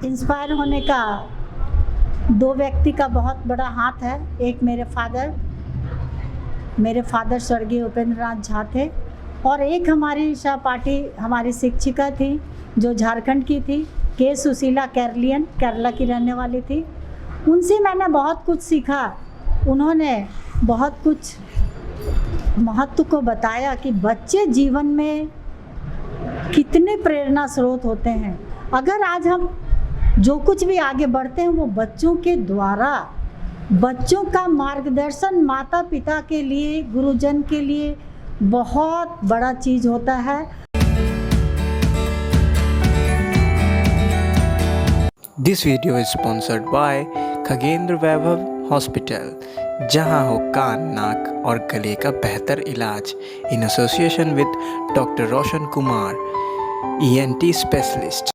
Inspire होने का दो व्यक्ति का बहुत बड़ा हाथ है। एक मेरे फादर स्वर्गीय उपेंद्र नाथ झा थे, और एक हमारी सहपाठी हमारी शिक्षिका थी जो झारखंड की थी, के सुशीला कैरलियन, केरला की रहने वाली थी। उनसे मैंने बहुत कुछ सीखा। उन्होंने बहुत कुछ महत्व को बताया कि बच्चे जीवन में कितने प्रेरणा स्रोत होते हैं। अगर आज हम जो कुछ भी आगे बढ़ते हैं वो बच्चों के द्वारा, बच्चों का मार्गदर्शन माता पिता के लिए, गुरुजन के लिए बहुत बड़ा चीज़ होता है। This video is sponsored by Khagendra Vaibhav hospital, जहां हो कान, नाक और गले का बेहतर इलाज, in association with doctor Roshan Kumar, ENT specialist.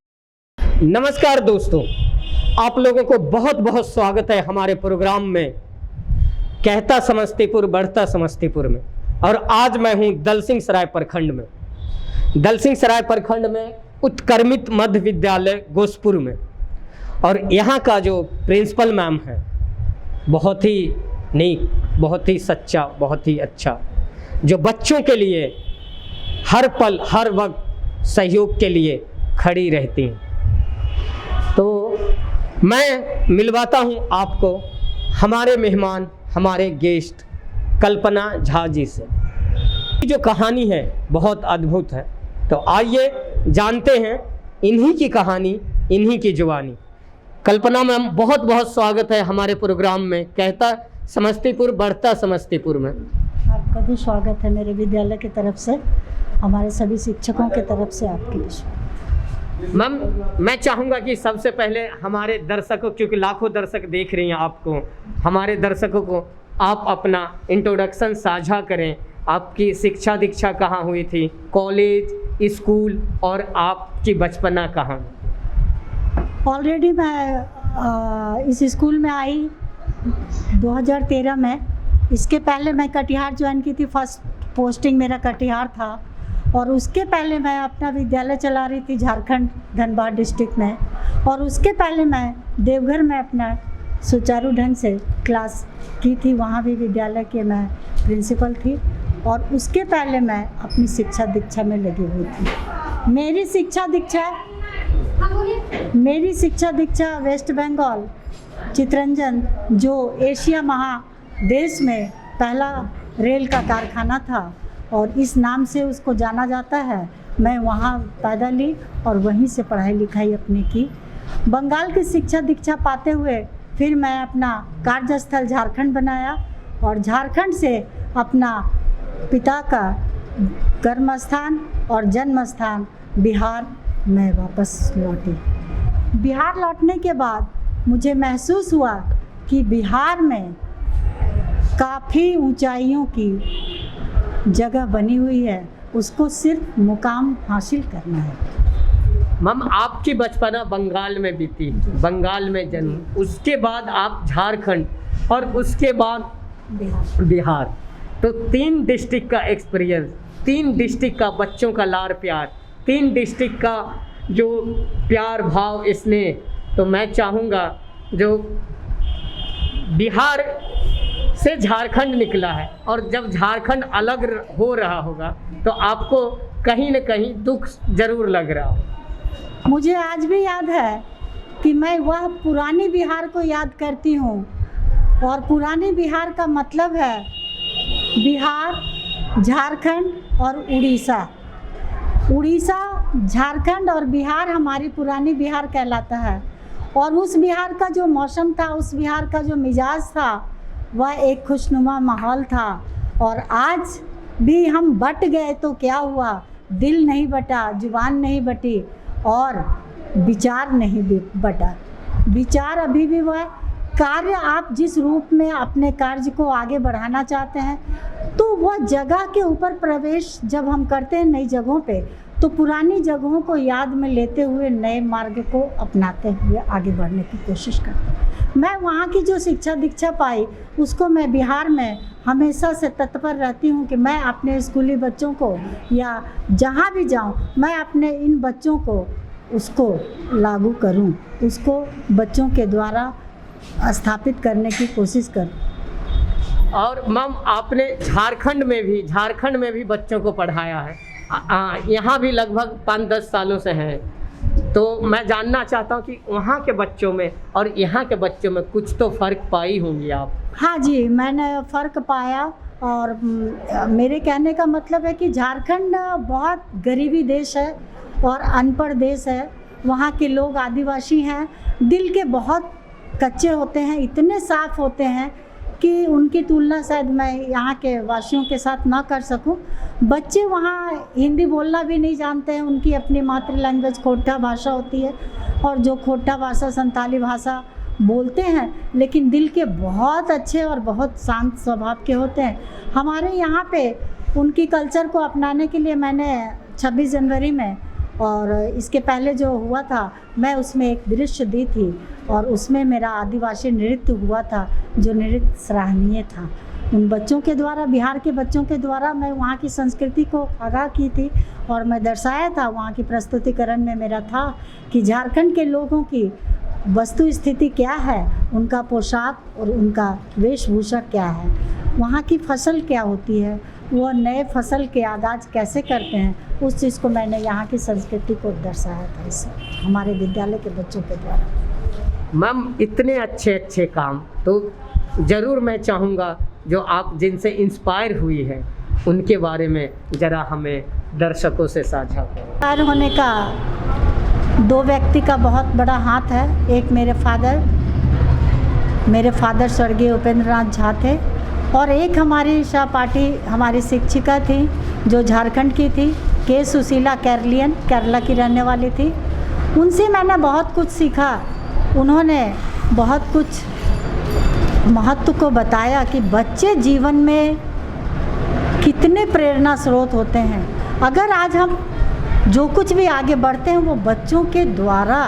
नमस्कार दोस्तों, आप लोगों को बहुत बहुत स्वागत है हमारे प्रोग्राम में कहता समस्तीपुर बढ़ता समस्तीपुर में। और आज मैं हूं दलसिंह सराय प्रखंड में उत्क्रमित मध्य विद्यालय गोसपुर में। और यहाँ का जो प्रिंसिपल मैम है बहुत ही नेक, बहुत ही सच्चा, बहुत ही अच्छा, जो बच्चों के लिए हर पल हर वक्त सहयोग के लिए खड़ी रहती हैं। तो मैं मिलवाता हूं आपको हमारे मेहमान, हमारे गेस्ट कल्पना झा जी से। जो कहानी है बहुत अद्भुत है, तो आइए जानते हैं इन्हीं की कहानी, इन्हीं की जुबानी। कल्पना मैम, बहुत बहुत स्वागत है हमारे प्रोग्राम में कहता समस्तीपुर बढ़ता समस्तीपुर में। आपका भी स्वागत है मेरे विद्यालय की तरफ से, हमारे सभी शिक्षकों की तरफ से आपकी भी स्वागत। मैम, मैं चाहूँगा कि सबसे पहले हमारे दर्शकों, क्योंकि लाखों दर्शक देख रही हैं आपको, हमारे दर्शकों को आप अपना इंट्रोडक्शन साझा करें। आपकी शिक्षा दीक्षा कहाँ हुई थी, कॉलेज, स्कूल, और आपकी बचपना कहाँ? ऑलरेडी मैं इस स्कूल में आई 2013 में। इसके पहले मैं कटिहार ज्वाइन की थी, फर्स्ट पोस्टिंग मेरा कटिहार था। और उसके पहले मैं अपना विद्यालय चला रही थी झारखंड धनबाद डिस्ट्रिक्ट में। और उसके पहले मैं देवघर में अपना सुचारू ढंग से क्लास की थी, वहाँ भी विद्यालय के मैं प्रिंसिपल थी। और उसके पहले मैं अपनी शिक्षा दीक्षा में लगी हुई थी। मेरी शिक्षा दीक्षा वेस्ट बंगाल चितरंजन, जो एशिया महादेश में पहला रेल का कारखाना था और इस नाम से उसको जाना जाता है, मैं वहाँ पैदा ली और वहीं से पढ़ाई लिखाई अपनी की। बंगाल की शिक्षा दीक्षा पाते हुए फिर मैं अपना कार्यस्थल झारखंड बनाया और झारखंड से अपना पिता का कर्म स्थान और जन्म स्थान बिहार में वापस लौटी। बिहार लौटने के बाद मुझे महसूस हुआ कि बिहार में काफ़ी ऊंचाइयों की जगह बनी हुई है, उसको सिर्फ मुकाम हासिल करना है। मैम, आपकी बचपना बंगाल में बीती, बंगाल में जन्म, उसके बाद आप झारखंड और उसके बाद बिहार। तो 3 डिस्ट्रिक्ट का एक्सपीरियंस, 3 डिस्ट्रिक्ट का बच्चों का लाड़ प्यार, 3 डिस्ट्रिक्ट का जो प्यार भाव स्नेह। तो मैं चाहूँगा जो बिहार से झारखंड निकला है और जब झारखंड अलग हो रहा होगा तो आपको कहीं न कहीं दुख जरूर लग रहा हो। मुझे आज भी याद है कि मैं वह पुरानी बिहार को याद करती हूँ। और पुरानी बिहार का मतलब है बिहार, झारखंड और उड़ीसा। उड़ीसा, झारखंड और बिहार हमारी पुरानी बिहार कहलाता है। और उस बिहार का जो मौसम था, उस बिहार का जो मिजाज था, वह एक खुशनुमा माहौल था। और आज भी हम बट गए तो क्या हुआ, दिल नहीं बटा, जुबान नहीं बटी और विचार नहीं बटा। विचार अभी भी वह कार्य, आप जिस रूप में अपने कार्य को आगे बढ़ाना चाहते हैं, तो वह जगह के ऊपर प्रवेश जब हम करते हैं नई जगहों पे, तो पुरानी जगहों को याद में लेते हुए नए मार्ग को अपनाते हुए आगे बढ़ने की कोशिश करते हैं। मैं वहाँ की जो शिक्षा दीक्षा पाई उसको मैं बिहार में हमेशा से तत्पर रहती हूँ कि मैं अपने स्कूली बच्चों को या जहाँ भी जाऊँ, मैं अपने इन बच्चों को उसको लागू करूं, उसको बच्चों के द्वारा स्थापित करने की कोशिश करूं। और मैम आपने झारखंड में भी बच्चों को पढ़ाया है, यहाँ भी लगभग 5-10 सालों से हैं, तो मैं जानना चाहता हूँ कि वहाँ के बच्चों में और यहाँ के बच्चों में कुछ तो फ़र्क पाई होंगी आप। हाँ जी, मैंने फ़र्क पाया, और मेरे कहने का मतलब है कि झारखंड बहुत गरीबी देश है और अनपढ़ देश है। वहाँ के लोग आदिवासी हैं, दिल के बहुत कच्चे होते हैं, इतने साफ होते हैं कि उनकी तुलना शायद मैं यहाँ के वासियों के साथ ना कर सकूं। बच्चे वहाँ हिंदी बोलना भी नहीं जानते हैं, उनकी अपनी मातृ लैंग्वेज खोटा भाषा होती है, और जो खोटा भाषा संताली भाषा बोलते हैं, लेकिन दिल के बहुत अच्छे और बहुत शांत स्वभाव के होते हैं। हमारे यहाँ पे उनकी कल्चर को अपनाने के लिए मैंने 26 जनवरी में और इसके पहले जो हुआ था, मैं उसमें एक दृश्य दी थी, और उसमें मेरा आदिवासी नृत्य हुआ था, जो नृत्य सराहनीय था। उन बच्चों के द्वारा, बिहार के बच्चों के द्वारा मैं वहाँ की संस्कृति को आगाह की थी, और मैं दर्शाया था, वहाँ की प्रस्तुतिकरण में मेरा था कि झारखंड के लोगों की वस्तु स्थिति क्या है, उनका पोशाक और उनका वेशभूषा क्या है, वहाँ की फसल क्या होती है, वो नए फसल के आगाज कैसे करते हैं, उस चीज़ को मैंने यहाँ की संस्कृति को दर्शाया था इस हमारे विद्यालय के बच्चों के द्वारा। मैम इतने अच्छे काम तो ज़रूर मैं चाहूँगा जो आप जिनसे इंस्पायर हुई है उनके बारे में ज़रा हमें दर्शकों से साझा करें। इंस्पायर होने का 2 व्यक्ति का बहुत बड़ा हाथ है। एक मेरे फादर स्वर्गीय उपेंद्र नाथ झा थे, और एक हमारी सहपाठी हमारी शिक्षिका थी जो झारखंड की थी, के सुशीला कैरलियन, केरला की रहने वाली थी। उनसे मैंने बहुत कुछ सीखा। उन्होंने बहुत कुछ महत्व को बताया कि बच्चे जीवन में कितने प्रेरणा स्रोत होते हैं। अगर आज हम जो कुछ भी आगे बढ़ते हैं वो बच्चों के द्वारा,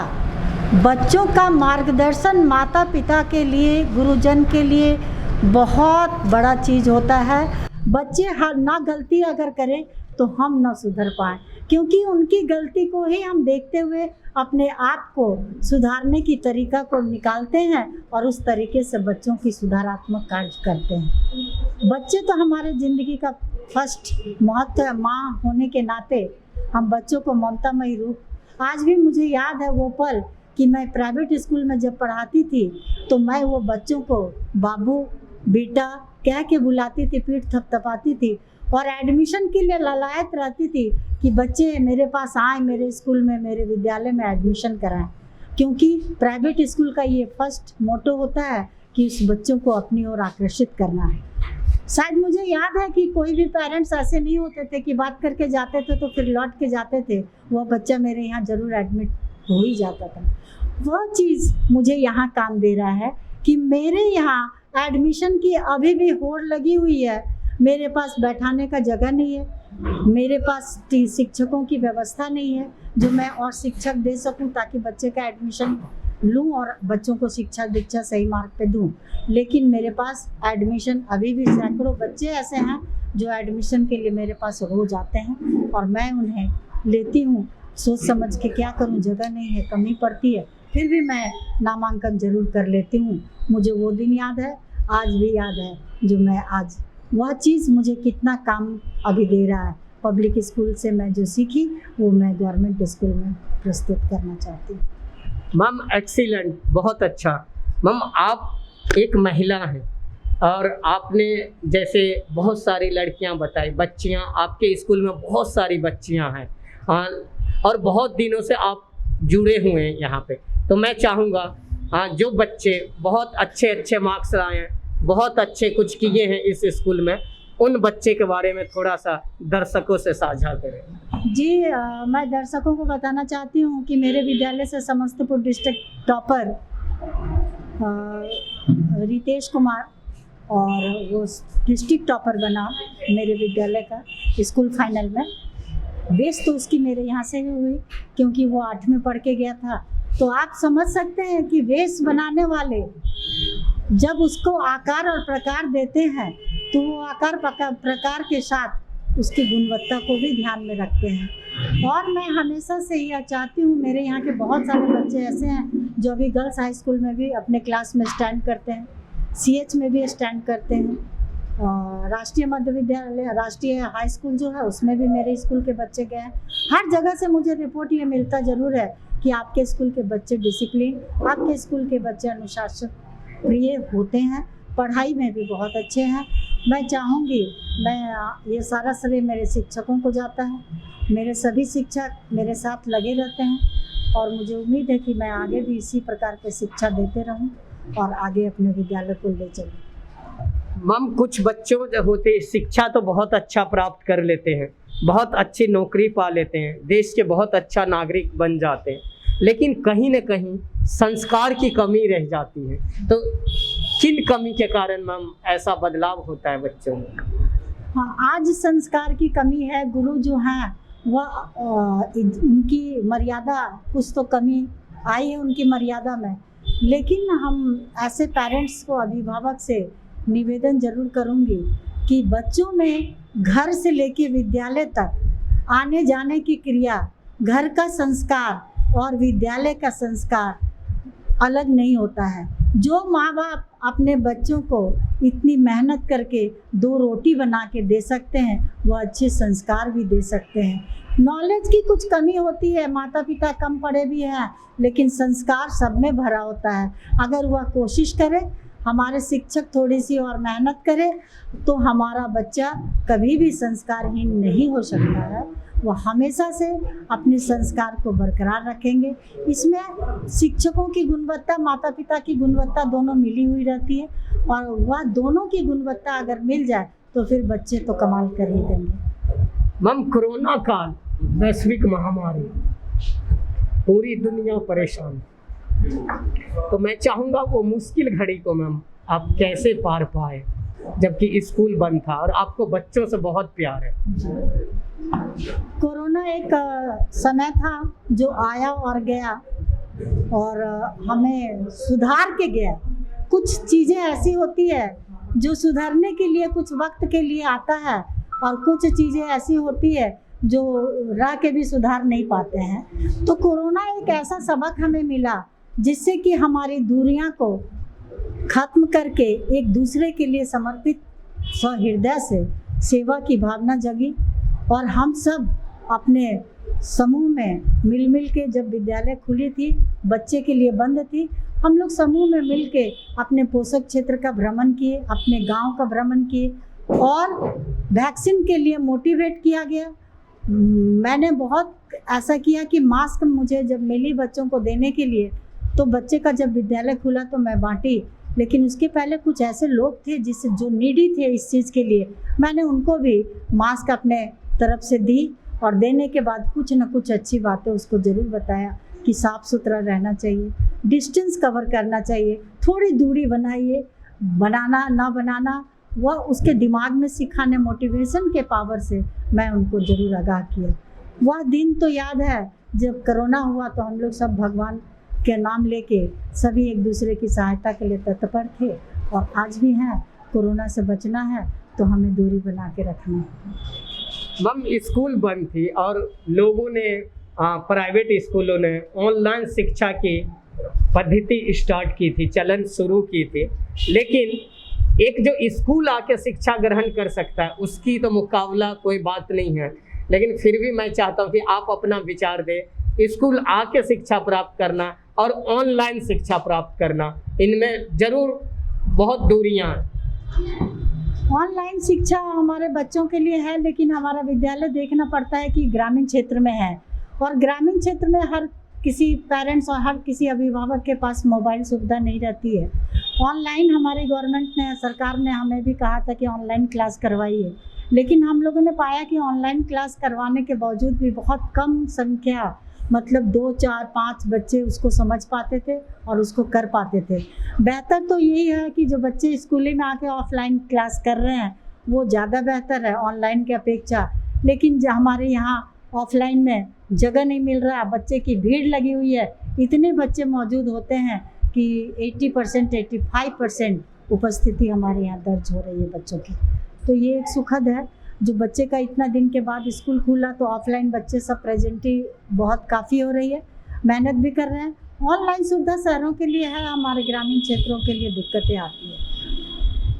बच्चों का मार्गदर्शन माता पिता के लिए, गुरुजन के लिए बहुत बड़ा चीज़ होता है। बच्चे हर ना गलती अगर करें तो हम ना सुधर पाएँ, क्योंकि उनकी गलती को ही हम देखते हुए अपने आप को सुधारने की तरीका को निकालते हैं, और उस तरीके से बच्चों की सुधारात्मक कार्य करते हैं। बच्चे तो हमारे ज़िंदगी का फर्स्ट महत्व है। माँ होने के नाते हम बच्चों को ममतामयी रूप, आज भी मुझे याद है वो पल कि मैं प्राइवेट स्कूल में जब पढ़ाती थी तो मैं वो बच्चों को बाबू बेटा कह के बुलाती थी, पीठ थपथपाती थी, और एडमिशन के लिए ललायत रहती थी कि बच्चे मेरे पास आए, मेरे स्कूल में, मेरे विद्यालय में एडमिशन कराएं, क्योंकि प्राइवेट स्कूल का ये फर्स्ट मोटो होता है कि उस बच्चों को अपनी ओर आकर्षित करना है। शायद मुझे याद है कि कोई भी पेरेंट्स ऐसे नहीं होते थे कि बात करके जाते थे तो फिर लौट के जाते थे, वह बच्चा मेरे यहाँ ज़रूर एडमिट हो ही जाता था। वह चीज़ मुझे यहाँ काम दे रहा है कि मेरे यहाँ एडमिशन की अभी भी होड़ लगी हुई है। मेरे पास बैठाने का जगह नहीं है, मेरे पास शिक्षकों की व्यवस्था नहीं है जो मैं और शिक्षक दे सकूं ताकि बच्चे का एडमिशन लूं और बच्चों को शिक्षा दीक्षा सही मार्ग पे दूं। लेकिन मेरे पास एडमिशन अभी भी सैकड़ों बच्चे ऐसे हैं जो एडमिशन के लिए मेरे पास रोज आते हैं, और मैं उन्हें लेती हूँ सोच समझ के क्या करूँ, जगह नहीं है, कमी पड़ती है, फिर भी मैं नामांकन जरूर कर लेती हूँ। मुझे वो दिन याद है, आज भी याद है, जो मैं आज वह चीज़ मुझे कितना काम अभी दे रहा है। पब्लिक स्कूल से मैं जो सीखी वो मैं गवर्नमेंट स्कूल में प्रस्तुत करना चाहती हूँ। मैम एक्सीलेंट, बहुत अच्छा। मैम आप एक महिला हैं और आपने जैसे बहुत सारी लड़कियां बताई, बच्चियां आपके स्कूल में बहुत सारी बच्चियां हैं और बहुत दिनों से आप जुड़े हुए हैं यहाँ पे। तो मैं चाहूँगा जो बच्चे बहुत अच्छे मार्क्स लाए हैं, बहुत अच्छे कुछ किए हैं इस स्कूल में, उन बच्चे के बारे में थोड़ा सा दर्शकों से साझा करें। जी मैं दर्शकों को बताना चाहती हूँ कि मेरे विद्यालय से समस्तीपुर डिस्ट्रिक्ट टॉपर रितेश कुमार, और वो डिस्ट्रिक्ट टॉपर बना मेरे विद्यालय का स्कूल फाइनल में। बेस तो उसकी मेरे यहाँ से ही हुई क्योंकि वो 8वीं पढ़ के गया था। तो आप समझ सकते हैं कि वेश बनाने वाले जब उसको आकार और प्रकार देते हैं तो वो आकार प्रकार के साथ उसकी गुणवत्ता को भी ध्यान में रखते हैं। और मैं हमेशा से यह चाहती हूँ, मेरे यहाँ के बहुत सारे बच्चे ऐसे हैं जो अभी गर्ल्स हाई स्कूल में भी अपने क्लास में स्टैंड करते हैं, CH में भी स्टैंड करते हैं, राष्ट्रीय मध्य विद्यालय, राष्ट्रीय हाई स्कूल जो है उसमें भी मेरे स्कूल के बच्चे गए हैं। हर जगह से मुझे रिपोर्ट ये मिलता ज़रूर है कि आपके स्कूल के बच्चे डिसिप्लिन, आपके स्कूल के बच्चे अनुशासन प्रिय होते हैं, पढ़ाई में भी बहुत अच्छे हैं। मैं चाहूँगी, मैं ये सारा श्रेय मेरे शिक्षकों को जाता है। मेरे सभी शिक्षक मेरे साथ लगे रहते हैं और मुझे उम्मीद है कि मैं आगे भी इसी प्रकार की शिक्षा देते रहूं और आगे अपने विद्यालय को ले चलूं। मैम, कुछ बच्चों जो होते शिक्षा तो बहुत अच्छा प्राप्त कर लेते हैं, बहुत अच्छी नौकरी पा लेते हैं, देश के बहुत अच्छा नागरिक बन जाते हैं, लेकिन कहीं न कहीं संस्कार की कमी रह जाती है। तो किन कमी के कारण मैम ऐसा बदलाव होता है बच्चों में? हाँ, आज संस्कार की कमी है। गुरु जो हैं वह उनकी मर्यादा, कुछ तो कमी आई है उनकी मर्यादा में, लेकिन हम ऐसे पेरेंट्स को, अभिभावक से निवेदन जरूर करूँगी कि बच्चों में घर से लेके विद्यालय तक आने जाने की क्रिया, घर का संस्कार और विद्यालय का संस्कार अलग नहीं होता है। जो माँ बाप अपने बच्चों को इतनी मेहनत करके 2 रोटी बना के दे सकते हैं, वो अच्छे संस्कार भी दे सकते हैं। नॉलेज की कुछ कमी होती है, माता पिता कम पढ़े भी हैं, लेकिन संस्कार सब में भरा होता है। अगर वह कोशिश करे, हमारे शिक्षक थोड़ी सी और मेहनत करे, तो हमारा बच्चा कभी भी संस्कारहीन नहीं हो सकता है। वो हमेशा से अपने संस्कार को बरकरार रखेंगे। इसमें शिक्षकों की गुणवत्ता, माता पिता की गुणवत्ता दोनों मिली हुई रहती है, और वह दोनों की गुणवत्ता अगर मिल जाए तो फिर बच्चे तो कमाल कर ही देंगे। मैम, कोरोना काल, वैश्विक महामारी, पूरी दुनिया परेशान, तो मैं चाहूँगा वो मुश्किल घड़ी को मैम आप कैसे पार पाए, जबकि स्कूल बंद था और आपको बच्चों से बहुत प्यार है। कोरोना एक समय था जो आया और गया, और हमें सुधार के गया। कुछ चीज़ें ऐसी होती है जो सुधरने के लिए कुछ वक्त के लिए आता है, और कुछ चीज़ें ऐसी होती है जो रह के भी सुधार नहीं पाते हैं। तो कोरोना एक ऐसा सबक हमें मिला जिससे कि हमारी दूरियां को खत्म करके एक दूसरे के लिए समर्पित सहृदय से सेवा की भावना जगी, और हम सब अपने समूह में मिल के, जब विद्यालय खुली थी, बच्चे के लिए बंद थी, हम लोग समूह में मिल के अपने पोषक क्षेत्र का भ्रमण किए, अपने गांव का भ्रमण किए, और वैक्सीन के लिए मोटिवेट किया गया। मैंने बहुत ऐसा किया कि मास्क मुझे जब मिली बच्चों को देने के लिए, तो बच्चे का जब विद्यालय खुला तो मैं बांटी, लेकिन उसके पहले कुछ ऐसे लोग थे जो नीडी थे इस चीज़ के लिए, मैंने उनको भी मास्क अपने तरफ से दी, और देने के बाद कुछ न कुछ अच्छी बातें उसको ज़रूर बताया कि साफ़ सुथरा रहना चाहिए, डिस्टेंस कवर करना चाहिए, थोड़ी दूरी बनाइए, बनाना ना बनाना वह उसके दिमाग में सिखाने, मोटिवेशन के पावर से मैं उनको ज़रूर आगाह किया। वह दिन तो याद है जब कोरोना हुआ तो हम लोग सब भगवान के नाम लेके सभी एक दूसरे की सहायता के लिए तत्पर थे, और आज भी हैं। कोरोना से बचना है तो हमें दूरी बना के रखना है। मैम, स्कूल बंद थी और लोगों ने, प्राइवेट स्कूलों ने ऑनलाइन शिक्षा की पद्धति स्टार्ट की थी, चलन शुरू की थी, लेकिन एक जो स्कूल आके शिक्षा ग्रहण कर सकता है उसकी तो मुकाबला कोई बात नहीं है। लेकिन फिर भी मैं चाहता हूँ कि आप अपना विचार दें, स्कूल आके शिक्षा प्राप्त करना और ऑनलाइन शिक्षा प्राप्त करना, इनमें ज़रूर बहुत दूरियाँ हैं। ऑनलाइन शिक्षा हमारे बच्चों के लिए है, लेकिन हमारा विद्यालय देखना पड़ता है कि ग्रामीण क्षेत्र में है, और ग्रामीण क्षेत्र में हर किसी पेरेंट्स और हर किसी अभिभावक के पास मोबाइल सुविधा नहीं रहती है। ऑनलाइन हमारे गवर्नमेंट ने, सरकार ने हमें भी कहा था कि ऑनलाइन क्लास करवाइए, लेकिन हम लोगों ने पाया कि ऑनलाइन क्लास करवाने के बावजूद भी बहुत कम संख्या, मतलब 2, 4, 5 बच्चे उसको समझ पाते थे और उसको कर पाते थे। बेहतर तो यही है कि जो बच्चे स्कूल में आके ऑफलाइन क्लास कर रहे हैं वो ज़्यादा बेहतर है ऑनलाइन के अपेक्षा, लेकिन जो हमारे यहाँ ऑफलाइन में जगह नहीं मिल रहा, बच्चे की भीड़ लगी हुई है, इतने बच्चे मौजूद होते हैं कि 80%, 85% उपस्थिति हमारे यहाँ दर्ज हो रही है बच्चों की। तो ये एक सुखद है। जो बच्चे का इतना दिन के बाद स्कूल खुला तो ऑफलाइन बच्चे सब प्रेजेंटी बहुत काफ़ी हो रही है, मेहनत भी कर रहे हैं। ऑनलाइन सुविधा शहरों के लिए है, हमारे ग्रामीण क्षेत्रों के लिए दिक्कतें आती है।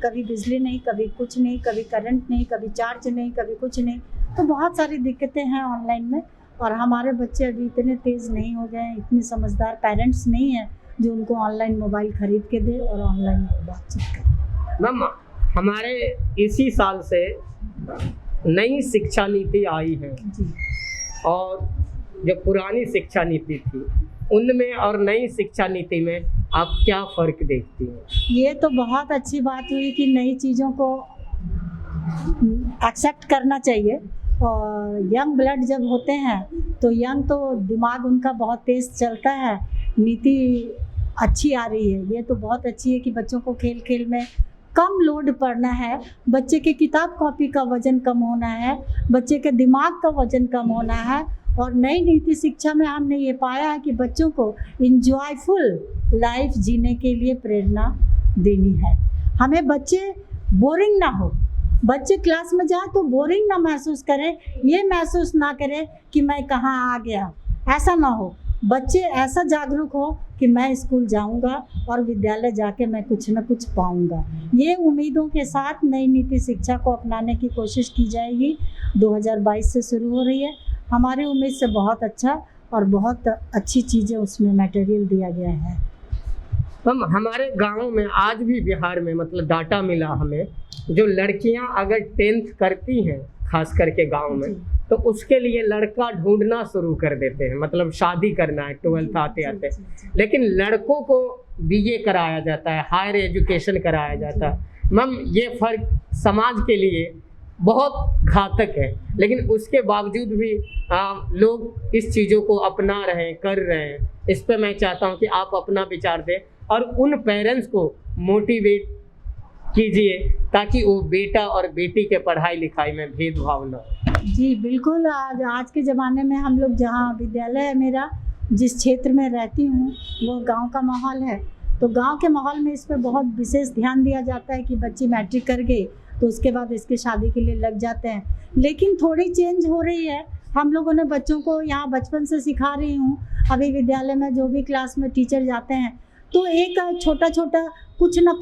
कभी बिजली नहीं, कभी कुछ नहीं, कभी करंट नहीं, कभी चार्ज नहीं, कभी कुछ नहीं, तो बहुत सारी दिक्कतें हैं ऑनलाइन में। और हमारे बच्चे अभी इतने तेज़ नहीं हो गए हैं, इतने समझदार पेरेंट्स नहीं हैं जो उनको ऑनलाइन मोबाइल ख़रीद के दे और ऑनलाइन बातचीत करें। मैम, हमारे इसी साल से नई शिक्षा नीति आई है जी। और जो पुरानी शिक्षा नीति थी उनमें और नई शिक्षा नीति में आप क्या फ़र्क देखती हैं? ये तो बहुत अच्छी बात हुई कि नई चीज़ों को एक्सेप्ट करना चाहिए। और यंग ब्लड जब होते हैं तो यंग तो दिमाग उनका बहुत तेज़ चलता है, नीति अच्छी आ रही है। ये तो बहुत अच्छी है कि बच्चों को खेल खेल में कम लोड पड़ना है, बच्चे के किताब कॉपी का वज़न कम होना है, बच्चे के दिमाग का वज़न कम होना है। और नई नीति शिक्षा में हमने ये पाया है कि बच्चों को इंजॉयफुल लाइफ जीने के लिए प्रेरणा देनी है। हमें बच्चे बोरिंग ना हो, बच्चे क्लास में जाए तो बोरिंग ना महसूस करें, ये महसूस ना करें कि मैं कहाँ आ गया, ऐसा ना हो। बच्चे ऐसा जागरूक हो कि मैं स्कूल जाऊंगा और विद्यालय जाके मैं कुछ न कुछ पाऊंगा। ये उम्मीदों के साथ नई नीति शिक्षा को अपनाने की कोशिश की जाएगी। 2022 से शुरू हो रही है, हमारी उम्मीद से बहुत अच्छा और बहुत अच्छी चीज़ें उसमें मटेरियल दिया गया है। हम हमारे गांव में आज भी बिहार में मतलब डाटा मिला हमें, जो लड़कियां अगर 10th करती हैं खास करके गांव में, तो उसके लिए लड़का ढूंढना शुरू कर देते हैं, मतलब शादी करना है 12th आते आते। लेकिन लड़कों को बीए कराया जाता है, हायर एजुकेशन कराया जाता है। मैम, ये फ़र्क समाज के लिए बहुत घातक है, लेकिन उसके बावजूद भी लोग इस चीज़ों को अपना रहे हैं, कर रहे हैं। इस पे मैं चाहता हूँ कि आप अपना विचार दें और उन पेरेंट्स को मोटिवेट कीजिए ताकि वो बेटा और बेटी के पढ़ाई लिखाई में भेदभाव न हो। जी बिल्कुल। आज के ज़माने में हम लोग जहाँ विद्यालय है मेरा, जिस क्षेत्र में रहती हूँ वो गांव का माहौल है, तो गांव के माहौल में इस पर बहुत विशेष ध्यान दिया जाता है कि बच्ची मैट्रिक कर गई तो उसके बाद इसके शादी के लिए लग जाते हैं। लेकिन थोड़ी चेंज हो रही है, हम लोगों ने बच्चों को यहाँ बचपन से सिखा रही हूँ। अभी विद्यालय में जो भी क्लास में टीचर जाते हैं तो एक छोटा छोटा कुछ न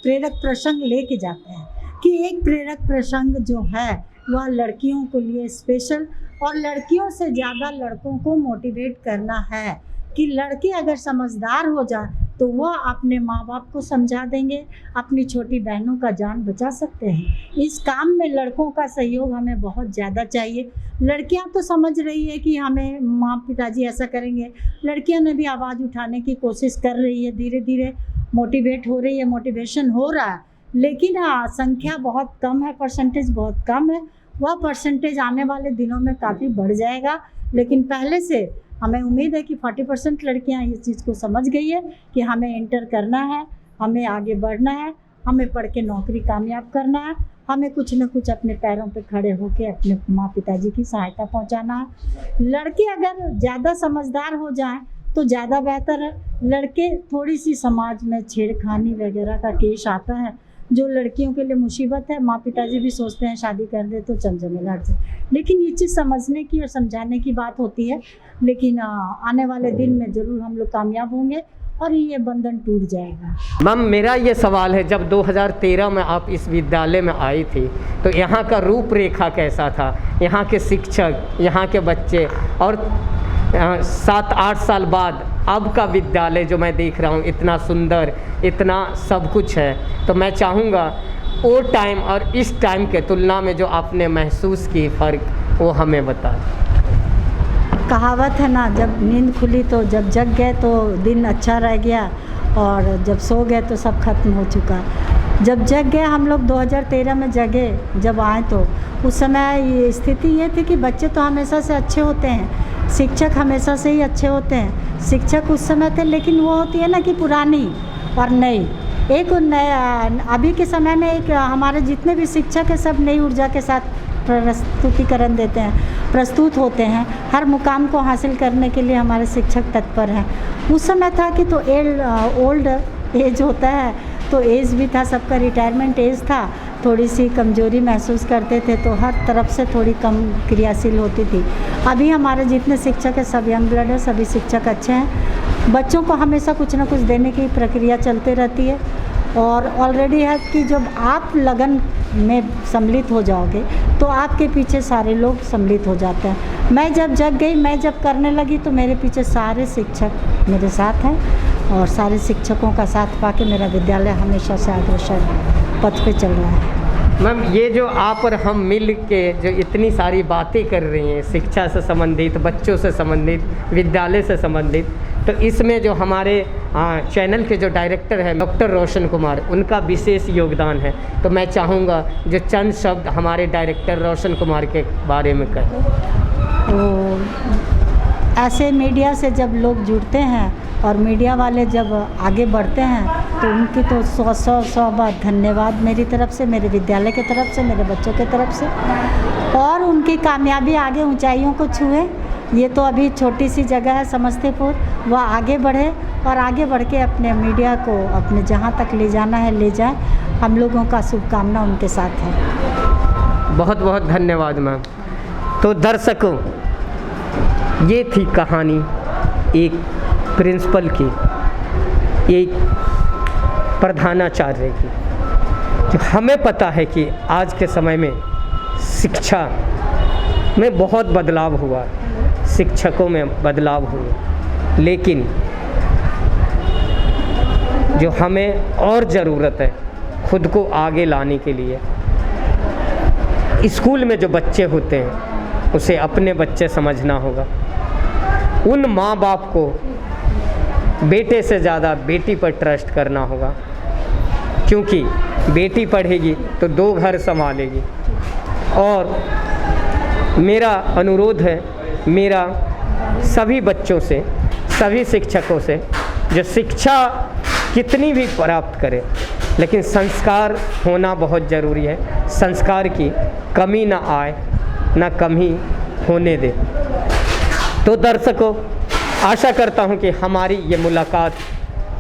प्रेरक प्रसंग लेके जाते हैं कि एक प्रेरक प्रसंग जो है वह लड़कियों के लिए स्पेशल और लड़कियों से ज़्यादा लड़कों को मोटिवेट करना है कि लड़के अगर समझदार हो जाए तो वह अपने माँ बाप को समझा देंगे, अपनी छोटी बहनों का जान बचा सकते हैं। इस काम में लड़कों का सहयोग हमें बहुत ज़्यादा चाहिए। लड़कियां तो समझ रही है कि हमें माँ पिताजी ऐसा करेंगे, लड़कियां ने भी आवाज़ उठाने की कोशिश कर रही है, धीरे धीरे मोटिवेट हो रही है, मोटिवेशन हो रहा है। लेकिन हाँ, संख्या बहुत कम है, परसेंटेज बहुत कम है। वह परसेंटेज आने वाले दिनों में काफ़ी बढ़ जाएगा। लेकिन पहले से हमें उम्मीद है कि 40% लड़कियां इस चीज़ को समझ गई है कि हमें इंटर करना है, हमें आगे बढ़ना है, हमें पढ़ के नौकरी कामयाब करना है, हमें कुछ न कुछ अपने पैरों पे खड़े होकर अपने माँ पिताजी की सहायता पहुंचाना है। लड़के अगर ज़्यादा समझदार हो जाएं तो ज़्यादा बेहतर है। लड़के थोड़ी सी समाज में छेड़खानी वगैरह का केस आता है जो लड़कियों के लिए मुसीबत है। माँ पिताजी भी सोचते हैं शादी कर दे तो चल जमेला से, लेकिन ये चीज़ समझने की और समझाने की बात होती है। लेकिन आने वाले दिन में ज़रूर हम लोग कामयाब होंगे और ये बंधन टूट जाएगा। मैम, मेरा ये सवाल है, जब 2013 में आप इस विद्यालय में आई थी तो यहाँ का रूपरेखा कैसा था? यहाँ के शिक्षक, यहाँ के बच्चे, और 7-8 साल बाद अब का विद्यालय जो मैं देख रहा हूँ इतना सुंदर, इतना सब कुछ है, तो मैं चाहूँगा वो टाइम और इस टाइम के तुलना में जो आपने महसूस की फ़र्क वो हमें बता। कहावत है ना, जब नींद खुली तो जब जग गए तो दिन अच्छा रह गया और जब सो गए तो सब खत्म हो चुका। जब जग गए हम लोग 2013 में जगे, जब आए तो उस समय ये स्थिति ये थी कि बच्चे तो हमेशा से अच्छे होते हैं, शिक्षक हमेशा से ही अच्छे होते हैं। शिक्षक उस समय थे, लेकिन वो होती है ना कि पुरानी और नई। एक नया, अभी के समय में एक हमारे जितने भी शिक्षक हैं सब नई ऊर्जा के साथ प्रस्तुतिकरण देते हैं, प्रस्तुत होते हैं। हर मुकाम को हासिल करने के लिए हमारे शिक्षक तत्पर हैं। उस समय था कि तो ओल्ड एज होता है तो एज भी था, सबका रिटायरमेंट एज था, थोड़ी सी कमज़ोरी महसूस करते थे, तो हर तरफ से थोड़ी कम क्रियाशील होती थी। अभी हमारे जितने शिक्षक हैं सब यंग ब्लड है, सभी शिक्षक अच्छे हैं। बच्चों को हमेशा कुछ ना कुछ देने की प्रक्रिया चलते रहती है, और ऑलरेडी है कि जब आप लगन में सम्मिलित हो जाओगे तो आपके पीछे सारे लोग सम्मिलित हो जाते हैं। मैं जब जग गई, मैं जब करने लगी, तो मेरे पीछे सारे शिक्षक मेरे साथ हैं, और सारे शिक्षकों का साथ पाके मेरा विद्यालय हमेशा से अग्रसर पथ पे चल रहा है। मैम, ये जो आप और हम मिल के जो इतनी सारी बातें कर रही हैं, शिक्षा से संबंधित, बच्चों से संबंधित, विद्यालय से संबंधित, तो इसमें जो हमारे चैनल के जो डायरेक्टर हैं डॉक्टर रोशन कुमार, उनका विशेष योगदान है। तो मैं चाहूँगा जो चंद शब्द हमारे डायरेक्टर रोशन कुमार के बारे में कहें। तो ऐसे मीडिया से जब लोग जुड़ते हैं और मीडिया वाले जब आगे बढ़ते हैं, तो उनकी तो सौ बार धन्यवाद मेरी तरफ से, मेरे विद्यालय की तरफ से, मेरे बच्चों की तरफ से। और उनकी कामयाबी आगे ऊंचाइयों को छुए। ये तो अभी छोटी सी जगह है समस्तीपुर, वह आगे बढ़े और आगे बढ़ के अपने मीडिया को अपने जहाँ तक ले जाना है ले जाए। हम लोगों का शुभकामना उनके साथ है। बहुत बहुत धन्यवाद मैम। तो दर्शकों, ये थी कहानी एक प्रिंसिपल की, एक प्रधानाचार्य की। जो हमें पता है कि आज के समय में शिक्षा में बहुत बदलाव हुआ, शिक्षकों में बदलाव हुए, लेकिन जो हमें और ज़रूरत है खुद को आगे लाने के लिए, स्कूल में जो बच्चे होते हैं उसे अपने बच्चे समझना होगा। उन माँ बाप को बेटे से ज़्यादा बेटी पर ट्रस्ट करना होगा, क्योंकि बेटी पढ़ेगी तो 2 घर संभालेगी। और मेरा अनुरोध है, मेरा सभी बच्चों से, सभी शिक्षकों से, जो शिक्षा कितनी भी प्राप्त करें, लेकिन संस्कार होना बहुत ज़रूरी है। संस्कार की कमी ना आए, ना कमी होने दे। तो दर्शकों, आशा करता हूं कि हमारी ये मुलाकात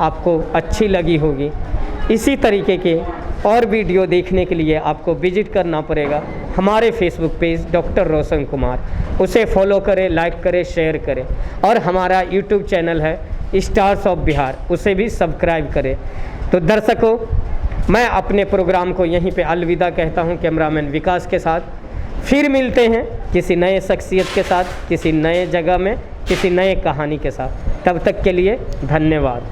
आपको अच्छी लगी होगी। इसी तरीके के और वीडियो देखने के लिए आपको विजिट करना पड़ेगा हमारे Facebook page doctor Roshan Kumar. उसे फॉलो करें, लाइक करें, शेयर करें। और हमारा यूट्यूब चैनल है स्टार्स ऑफ बिहार, उसे भी सब्सक्राइब करें। तो दर्शकों, मैं अपने प्रोग्राम को यहीं पे अलविदा कहता हूं कैमरामैन विकास के साथ। फिर मिलते हैं किसी नए शख्सियत के साथ, किसी नए जगह में, किसी नए कहानी के साथ। तब तक के लिए धन्यवाद।